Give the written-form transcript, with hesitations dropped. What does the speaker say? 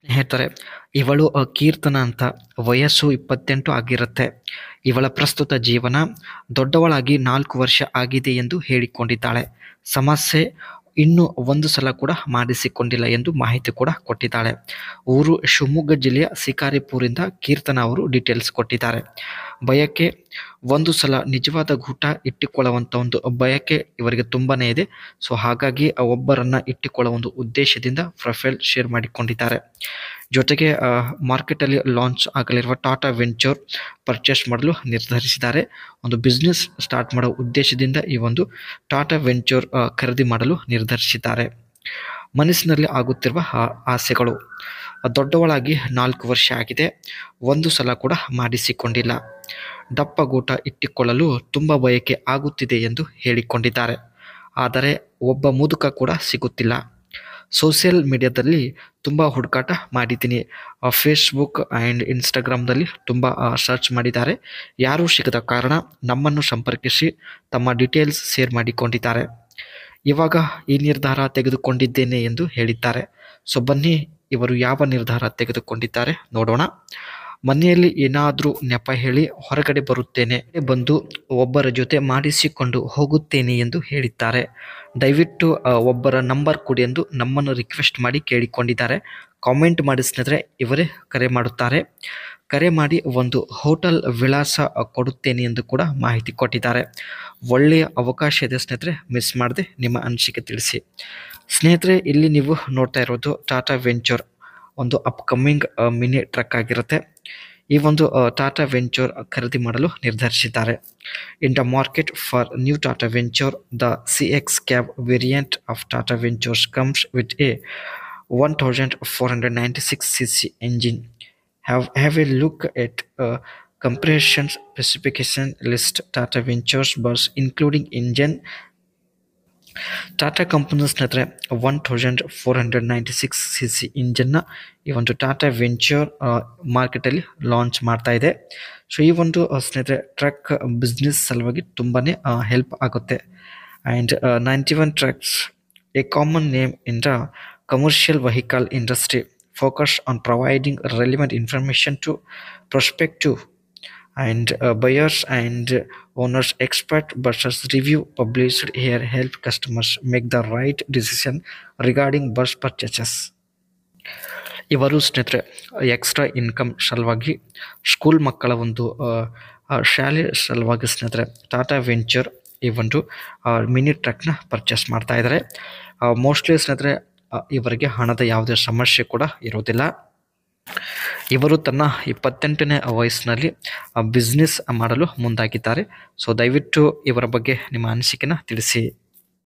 ಹೇಳ್ತಾರೆ. ಇವಳು ಕೀರ್ತನ ಅಂತ, ವಯಸ್ಸು 28 ಆಗಿರುತ್ತೆ. ಇವಳ ಪ್ರಸ್ತುತ ಜೀವನ ದೊಡ್ಡವಳಾಗಿ 4 ವರ್ಷ ಆಗಿದೆ ಎಂದು ಹೇಳಿಕೊಂಡಿದ್ದಾಳೆ. ಸಮಸ್ಯೆ ಇನ್ನೂ ಒಂದು ಸಲ ಕೂಡ ಮಾಡಿಸಿಕೊಂಡಿಲ್ಲ ಎಂದು ಮಾಹಿತಿ ಕೂಡ ಕೊಟ್ಟಿದ್ದಾಳೆ. ಊರು ಶಿವಮೊಗ್ಗ ಜಿಲ್ಲೆಯ ಶಿಕಾರಿಪುರದಿಂದ ಕೀರ್ತನ ಅವರು ಡೀಟೇಲ್ಸ್ ಕೊಟ್ಟಿದ್ದಾರೆ. ಬಯಕೆ ಒಂದು ಸಲ ನಿಜವಾದ ಗೂಟ ಇಟ್ಟುಕೊಳ್ಳುವಂಥ ಒಂದು ಬಯಕೆ ಇವರಿಗೆ ತುಂಬಾನೇ ಇದೆ. ಸೊ ಹಾಗಾಗಿ ಒಬ್ಬರನ್ನ ಇಟ್ಟುಕೊಳ್ಳುವ ಒಂದು ಉದ್ದೇಶದಿಂದ ಪ್ರೊಫೈಲ್ ಶೇರ್ ಮಾಡಿಕೊಂಡಿದ್ದಾರೆ. ಜೊತೆಗೆ ಮಾರ್ಕೆಟಲ್ಲಿ ಲಾಂಚ್ ಆಗಲಿರುವ ಟಾಟಾ ವೆಂಚರ್ ಪರ್ಚೇಸ್ ಮಾಡಲು ನಿರ್ಧರಿಸಿದ್ದಾರೆ. ಒಂದು ಬಿಸ್ನೆಸ್ ಸ್ಟಾರ್ಟ್ ಮಾಡೋ ಉದ್ದೇಶದಿಂದ ಈ ಒಂದು ಟಾಟಾ ವೆಂಚರ್ ಖರೀದಿ ಮಾಡಲು ನಿರ್ಧರಿಸಿದ್ದಾರೆ. ಮನಸ್ಸಿನಲ್ಲಿ ಆಗುತ್ತಿರುವ ಆಸೆಗಳು. ದೊಡ್ಡವಳಾಗಿ 4 ವರ್ಷ ಆಗಿದೆ, ಒಂದು ಸಲ ಕೂಡ ಮಾಡಿಸಿಕೊಂಡಿಲ್ಲ. ದಪ್ಪಗೂಟ ಇಟ್ಟುಕೊಳ್ಳಲು ತುಂಬ ಬಯಕೆ ಆಗುತ್ತಿದೆ ಎಂದು ಹೇಳಿಕೊಂಡಿದ್ದಾರೆ. ಆದರೆ ಒಬ್ಬ ಮುದುಕ ಕೂಡ ಸಿಗುತ್ತಿಲ್ಲ. ಸೋಷಿಯಲ್ ಮೀಡಿಯಾದಲ್ಲಿ ತುಂಬ ಹುಡುಕಾಟ ಮಾಡಿದ್ದೀನಿ. ಫೇಸ್ಬುಕ್ ಆ್ಯಂಡ್ ಇನ್ಸ್ಟಾಗ್ರಾಮ್ದಲ್ಲಿ ತುಂಬ ಸರ್ಚ್ ಮಾಡಿದ್ದಾರೆ. ಯಾರೂ ಸಿಗದ ಕಾರಣ ನಮ್ಮನ್ನು ಸಂಪರ್ಕಿಸಿ ತಮ್ಮ ಡೀಟೇಲ್ಸ್ ಶೇರ್ ಮಾಡಿಕೊಂಡಿದ್ದಾರೆ. ಇವಾಗ ಈ ನಿರ್ಧಾರ ತೆಗೆದುಕೊಂಡಿದ್ದೇನೆ ಎಂದು ಹೇಳಿದ್ದಾರೆ. ಸೊ ಬನ್ನಿ, ಇವರು ಯಾವ ನಿರ್ಧಾರ ತೆಗೆದುಕೊಂಡಿದ್ದಾರೆ ನೋಡೋಣ. ಮನೆಯಲ್ಲಿ ಏನಾದರೂ ನೆಪ ಹೇಳಿ ಹೊರಗಡೆ ಬರುತ್ತೇನೆ, ಬಂದು ಒಬ್ಬರ ಜೊತೆ ಮಾಡಿಸಿಕೊಂಡು ಹೋಗುತ್ತೇನೆ ಎಂದು ಹೇಳಿದ್ದಾರೆ. ದಯವಿಟ್ಟು ಒಬ್ಬರ ನಂಬರ್ ಕೊಡಿ ಎಂದು ನಮ್ಮನ್ನು ರಿಕ್ವೆಸ್ಟ್ ಮಾಡಿ ಕೇಳಿಕೊಂಡಿದ್ದಾರೆ. ಕಾಮೆಂಟ್ ಮಾಡಿ ಸ್ನೇಹಿತರೆ, ಇವರೇ ಕರೆ ಮಾಡುತ್ತಾರೆ. ಕರೆ ಮಾಡಿ ಒಂದು ಹೋಟೆಲ್ ವಿಳಾಸ ಕೊಡುತ್ತೇನೆ ಎಂದು ಕೂಡ ಮಾಹಿತಿ ಕೊಟ್ಟಿದ್ದಾರೆ. ಒಳ್ಳೆಯ ಅವಕಾಶ ಇದೆ ಸ್ನೇಹಿತರೆ, ಮಿಸ್ ಮಾಡದೆ ನಿಮ್ಮ ಅನಿಸಿಕೆ ತಿಳಿಸಿ. ಸ್ನೇಹಿತರೆ, ಇಲ್ಲಿ ನೀವು ನೋಡ್ತಾ ಇರೋದು ಟಾಟಾ ವೆಂಚರ್ ಒಂದು ಅಪ್ಕಮಿಂಗ್ ಮಿನಿ ಟ್ರಕ್ ಆಗಿರುತ್ತೆ. ಈ ಒಂದು ಟಾಟಾ ವೆಂಚರ್ ಖರೀದಿ ಮಾಡಲು ನಿರ್ಧರಿಸಿದ್ದಾರೆ. In the market for new Tata venture, the CX cab variant of Tata ventures comes with A 1496cc engine. Have a look at compression specification list. Tata Ventures bus including engine. Tata company ಸ್ನೇಹಿತರೆ 1496cc ಇಂಜನ್ನ ಈ ಒಂದು Tata venture ಮಾರ್ಕೆಟಲ್ಲಿ launch ಮಾಡ್ತಾ ಇದೆ. So ಈ ಒಂದು ಸ್ನೇಹಿತರೆ truck business ಸಲುವಾಗಿ ತುಂಬಾ ಹೆಲ್ಪ್ ಆಗುತ್ತೆ. And 91 trucks, A common name in the commercial vehicle industry, focus on providing relevant information to prospective and buyers and owners. Expert buses review published here help customers make the right decision regarding bus purchases. ಇವರು ಸ್ನೇಹಿತರೆ extra income ಸಲುವಾಗಿ, school ಮಕ್ಕಳ ಒಂದು ಶಾಲೆ ಸಲುವಾಗಿ ಸ್ನೇಹಿತರೆ Tata venture ಈ ಒಂದು ಮಿನಿ ಟ್ರಕ್ನ ಪರ್ಚೇಸ್ ಮಾಡ್ತಾ ಇದ್ದಾರೆ. ಮೋಸ್ಟ್ಲಿ ಸ್ನೇಹಿತರೆ ಇವರಿಗೆ ಹಣದ ಯಾವುದೇ ಸಮಸ್ಯೆ ಕೂಡ ಇರೋದಿಲ್ಲ. ಇವರು ತನ್ನ 28ನೇ ವಯಸ್ಸಿನಲ್ಲಿ ಬಿಸ್ನೆಸ್ ಮಾಡಲು ಮುಂದಾಗಿದ್ದಾರೆ. ಸೊ ದಯವಿಟ್ಟು ಇವರ ಬಗ್ಗೆ ನಿಮ್ಮ ಅನಿಸಿಕೆನ ತಿಳಿಸಿ.